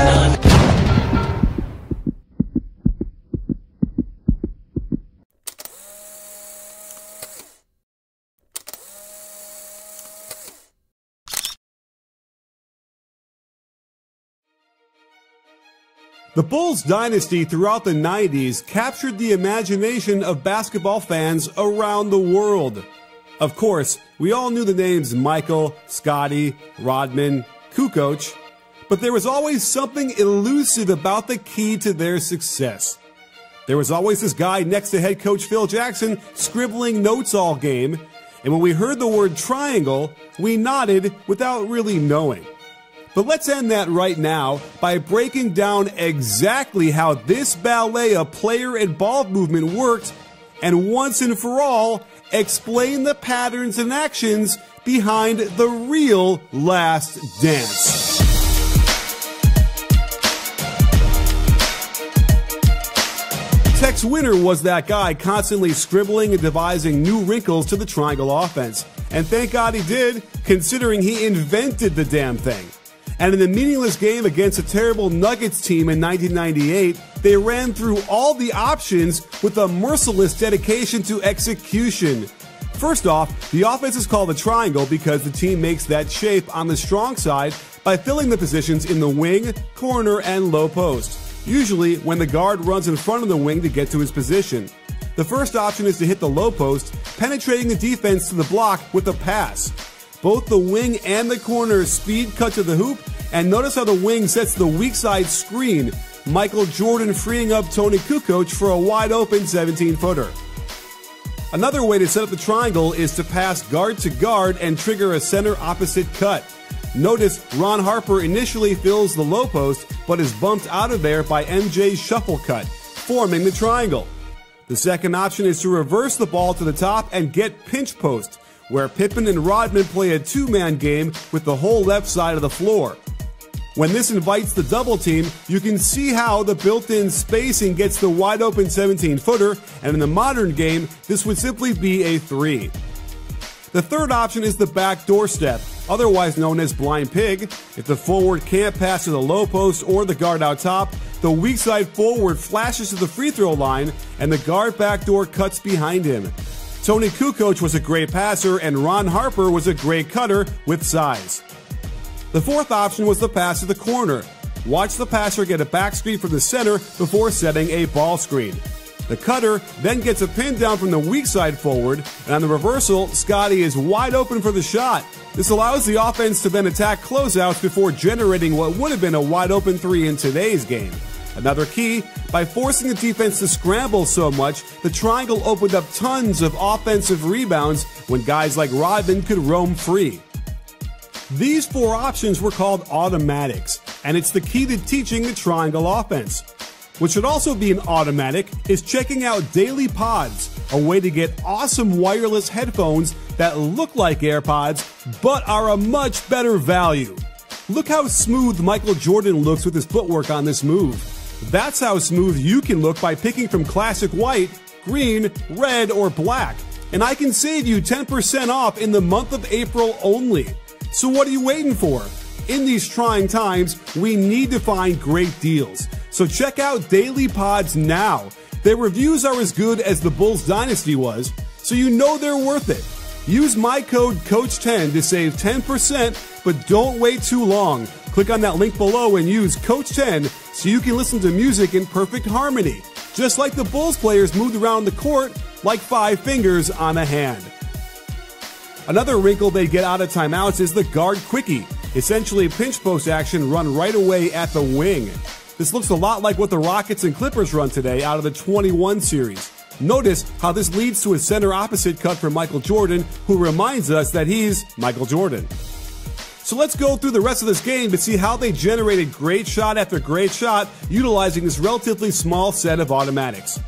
none. The Bulls dynasty throughout the 90s captured the imagination of basketball fans around the world. Of course, we all knew the names Michael, Scotty, Rodman, Kukoc, but there was always something elusive about the key to their success. There was always this guy next to head coach Phil Jackson scribbling notes all game, and when we heard the word triangle, we nodded without really knowing. But let's end that right now by breaking down exactly how this ballet of player and ball movement worked, and once and for all, explain the patterns and actions behind the real Last Dance. Tex Winter was that guy constantly scribbling and devising new wrinkles to the triangle offense. And thank God he did, considering he invented the damn thing. And in the meaningless game against a terrible Nuggets team in 1998, they ran through all the options with a merciless dedication to execution. First off, the offense is called a triangle because the team makes that shape on the strong side by filling the positions in the wing, corner, and low post, usually when the guard runs in front of the wing to get to his position. The first option is to hit the low post, penetrating the defense to the block with a pass. Both the wing and the corner speed cut to the hoop, and notice how the wing sets the weak side screen, Michael Jordan freeing up Tony Kukoc for a wide open 17-footer. Another way to set up the triangle is to pass guard to guard and trigger a center opposite cut. Notice Ron Harper initially fills the low post, but is bumped out of there by MJ's shuffle cut, forming the triangle. The second option is to reverse the ball to the top and get pinch post, where Pippen and Rodman play a two-man game with the whole left side of the floor. When this invites the double team, you can see how the built-in spacing gets the wide-open 17-footer, and in the modern game, this would simply be a three. The third option is the backdoor step, otherwise known as blind pig. If the forward can't pass to the low post or the guard out top, the weak side forward flashes to the free throw line, and the guard backdoor cuts behind him. Tony Kukoc was a great passer, and Ron Harper was a great cutter with size. The fourth option was the pass to the corner. Watch the passer get a back screen from the center before setting a ball screen. The cutter then gets a pin down from the weak side forward, and on the reversal, Scotty is wide open for the shot. This allows the offense to then attack closeouts before generating what would have been a wide open three in today's game. Another key, by forcing the defense to scramble so much, the triangle opened up tons of offensive rebounds when guys like Rodman could roam free. These four options were called automatics, and it's the key to teaching the triangle offense. What should also be an automatic is checking out Daily Pods, a way to get awesome wireless headphones that look like AirPods, but are a much better value. Look how smooth Michael Jordan looks with his footwork on this move. That's how smooth you can look by picking from classic white, green, red, or black. And I can save you 10% off in the month of April only. So what are you waiting for? In these trying times, we need to find great deals. So check out Daily Pods now. Their reviews are as good as the Bulls dynasty was, so you know they're worth it. Use my code COACH10 to save 10%, but don't wait too long. Click on that link below and use COACH10 so you can listen to music in perfect harmony, just like the Bulls players moved around the court like 5 fingers on a hand. Another wrinkle they get out of timeouts is the guard quickie, essentially pinch post action run right away at the wing. This looks a lot like what the Rockets and Clippers run today out of the 21 series. Notice how this leads to a center opposite cut for Michael Jordan, who reminds us that he's Michael Jordan. So let's go through the rest of this game to see how they generated great shot after great shot utilizing this relatively small set of automatics.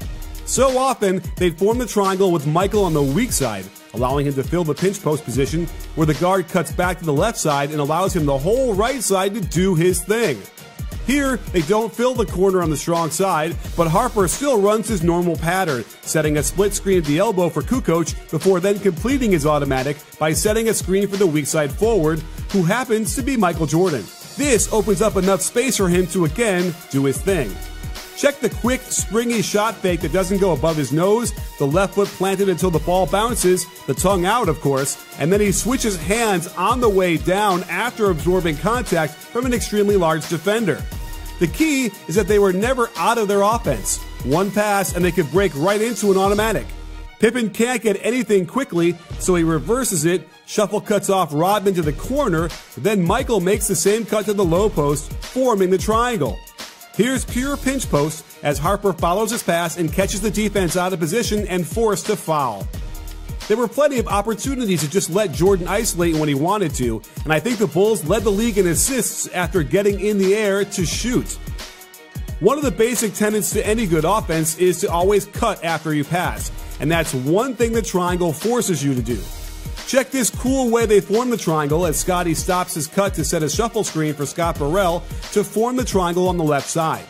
So often, they'd form the triangle with Michael on the weak side, allowing him to fill the pinch post position where the guard cuts back to the left side and allows him the whole right side to do his thing. Here, they don't fill the corner on the strong side, but Harper still runs his normal pattern, setting a split screen at the elbow for Kukoc before then completing his automatic by setting a screen for the weak side forward, who happens to be Michael Jordan. This opens up enough space for him to again do his thing. Check the quick, springy shot fake that doesn't go above his nose, the left foot planted until the ball bounces, the tongue out of course, and then he switches hands on the way down after absorbing contact from an extremely large defender. The key is that they were never out of their offense. One pass and they could break right into an automatic. Pippen can't get anything quickly, so he reverses it, shuffle cuts off Rodman to the corner, then Michael makes the same cut to the low post, forming the triangle. Here's pure pinch post as Harper follows his pass and catches the defense out of position and forced to foul. There were plenty of opportunities to just let Jordan isolate when he wanted to, and I think the Bulls led the league in assists after getting in the air to shoot. One of the basic tenets to any good offense is to always cut after you pass, and that's one thing the triangle forces you to do. Check this cool way they form the triangle as Scotty stops his cut to set a shuffle screen for Scott Burrell to form the triangle on the left side.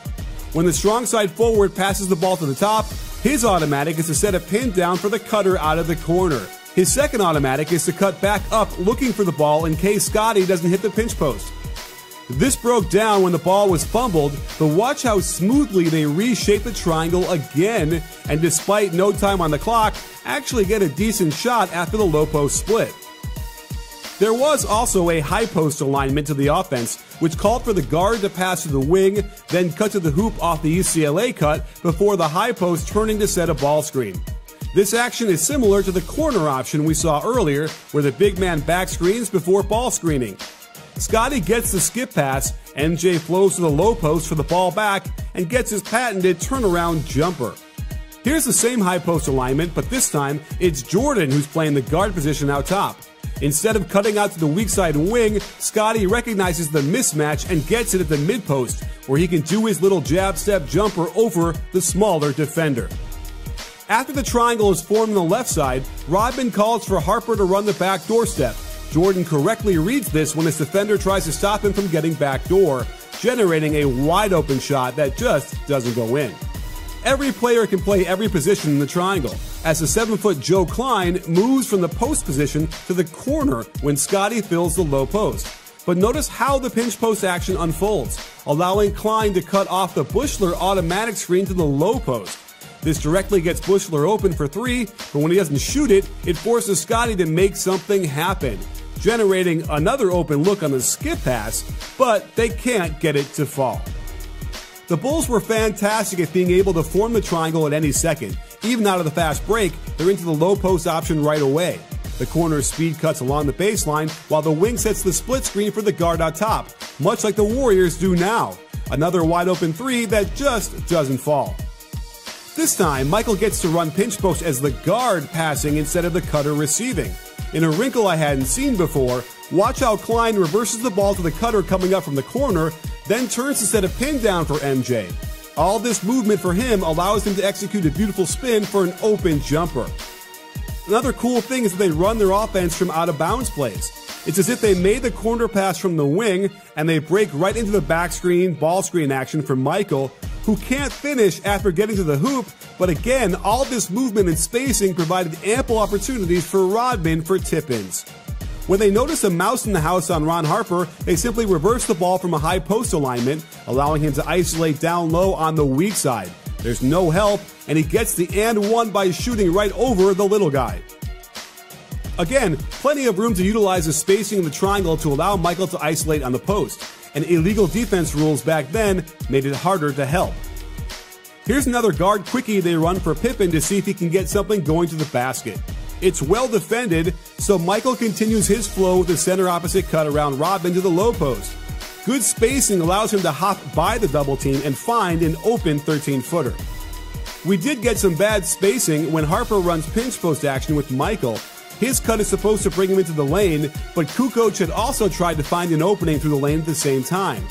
When the strong side forward passes the ball to the top, his automatic is to set a pin down for the cutter out of the corner. His second automatic is to cut back up looking for the ball in case Scotty doesn't hit the pinch post. This broke down when the ball was fumbled, but watch how smoothly they reshape the triangle again, and despite no time on the clock, actually get a decent shot after the low post split. There was also a high post alignment to the offense, which called for the guard to pass to the wing, then cut to the hoop off the UCLA cut before the high post turning to set a ball screen. This action is similar to the corner option we saw earlier, where the big man back screens before ball screening. Scotty gets the skip pass, MJ flows to the low post for the ball back, and gets his patented turnaround jumper. Here's the same high post alignment, but this time it's Jordan who's playing the guard position out top. Instead of cutting out to the weak side wing, Scotty recognizes the mismatch and gets it at the mid post, where he can do his little jab step jumper over the smaller defender. After the triangle is formed on the left side, Rodman calls for Harper to run the back doorstep. Jordan correctly reads this when his defender tries to stop him from getting backdoor, generating a wide open shot that just doesn't go in. Every player can play every position in the triangle, as the 7-foot Joe Klein moves from the post position to the corner when Scotty fills the low post. But notice how the pinch post action unfolds, allowing Klein to cut off the Buechler automatic screen to the low post. This directly gets Buechler open for three, but when he doesn't shoot it, it forces Scotty to make something happen, generating another open look on the skip pass, but they can't get it to fall. The Bulls were fantastic at being able to form the triangle at any second. Even out of the fast break, they're into the low post option right away. The corner speed cuts along the baseline, while the wing sets the split screen for the guard on top, much like the Warriors do now. Another wide open three that just doesn't fall. This time, Michael gets to run pinch post as the guard passing instead of the cutter receiving. In a wrinkle I hadn't seen before, watch how Klein reverses the ball to the cutter coming up from the corner, then turns to set a pin down for MJ. All this movement for him allows him to execute a beautiful spin for an open jumper. Another cool thing is that they run their offense from out of bounds plays. It's as if they made the corner pass from the wing and they break right into the back screen, ball screen action for Michael, who can't finish after getting to the hoop, but again, all this movement and spacing provided ample opportunities for Rodman for tip-ins. When they notice a mouse in the house on Ron Harper, they simply reverse the ball from a high post alignment, allowing him to isolate down low on the weak side. There's no help, and he gets the and one by shooting right over the little guy. Again, plenty of room to utilize the spacing in the triangle to allow Michael to isolate on the post, and illegal defense rules back then made it harder to help. Here's another guard quickie they run for Pippen to see if he can get something going to the basket. It's well defended, so Michael continues his flow with the center opposite cut around Rodman to the low post. Good spacing allows him to hop by the double team and find an open 13-footer. We did get some bad spacing when Harper runs pinch post action with Michael. His cut is supposed to bring him into the lane, but Kukoc had also tried to find an opening through the lane at the same time.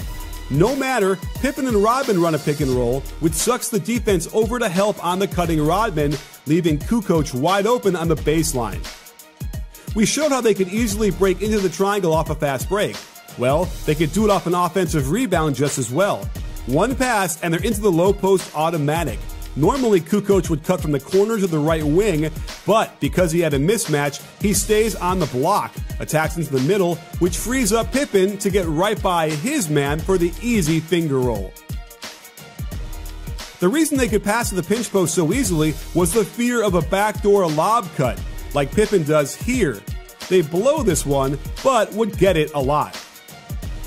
No matter, Pippen and Rodman run a pick and roll, which sucks the defense over to help on the cutting Rodman, leaving Kukoc wide open on the baseline. We showed how they could easily break into the triangle off a fast break. Well, they could do it off an offensive rebound just as well. One pass and they're into the low post automatic. Normally, Kukoc would cut from the corner to the right wing, but because he had a mismatch, he stays on the block, attacks into the middle, which frees up Pippen to get right by his man for the easy finger roll. The reason they could pass to the pinch post so easily was the fear of a backdoor lob cut, like Pippen does here. They blow this one, but would get it a lot.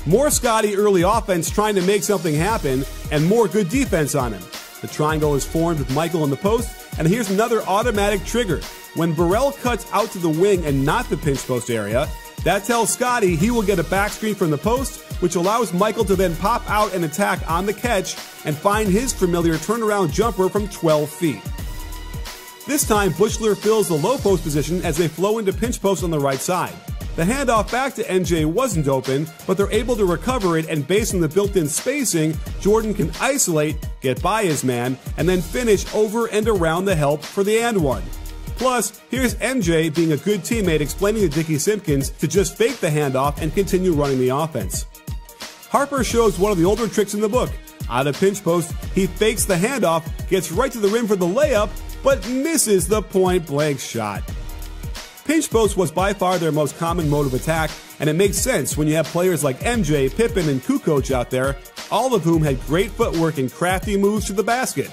More Scotty early offense trying to make something happen, and more good defense on him. The triangle is formed with Michael in the post, and here's another automatic trigger. When Burrell cuts out to the wing and not the pinch post area, that tells Scotty he will get a back screen from the post, which allows Michael to then pop out and attack on the catch and find his familiar turnaround jumper from 12 feet. This time, Buechler fills the low post position as they flow into pinch post on the right side. The handoff back to MJ wasn't open, but they're able to recover it, and based on the built-in spacing, Jordan can isolate, get by his man, and then finish over and around the help for the and one. Plus, here's MJ being a good teammate explaining to Dickie Simpkins to just fake the handoff and continue running the offense. Harper shows one of the older tricks in the book. Out of pinch post, he fakes the handoff, gets right to the rim for the layup, but misses the point-blank shot. Pinch post was by far their most common mode of attack, and it makes sense when you have players like MJ, Pippen, and Kukoc out there, all of whom had great footwork and crafty moves to the basket.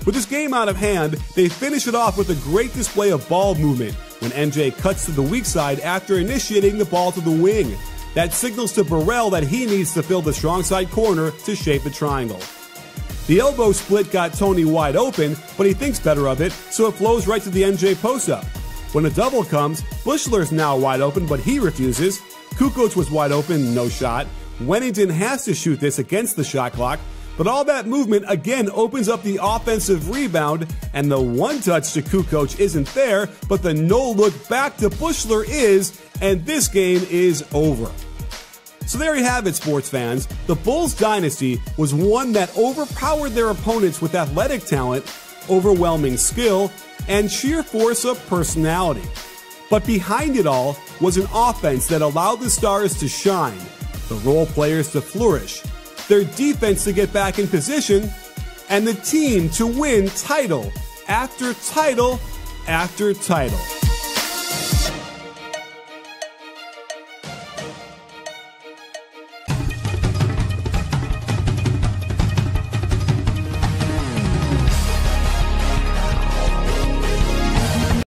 With this game out of hand, they finish it off with a great display of ball movement when MJ cuts to the weak side after initiating the ball to the wing. That signals to Burrell that he needs to fill the strong side corner to shape the triangle. The elbow split got Tony wide open, but he thinks better of it, so it flows right to the MJ post-up. When a double comes, Buechler's now wide open, but he refuses. Kukoc was wide open, no shot. Wennington has to shoot this against the shot clock, but all that movement again opens up the offensive rebound, and the one-touch to Kukoc isn't there, but the no-look back to Buechler is, and this game is over. So there you have it, sports fans. The Bulls dynasty was one that overpowered their opponents with athletic talent, overwhelming skill, and sheer force of personality. But behind it all was an offense that allowed the stars to shine, the role players to flourish, their defense to get back in position, and the team to win title after title after title.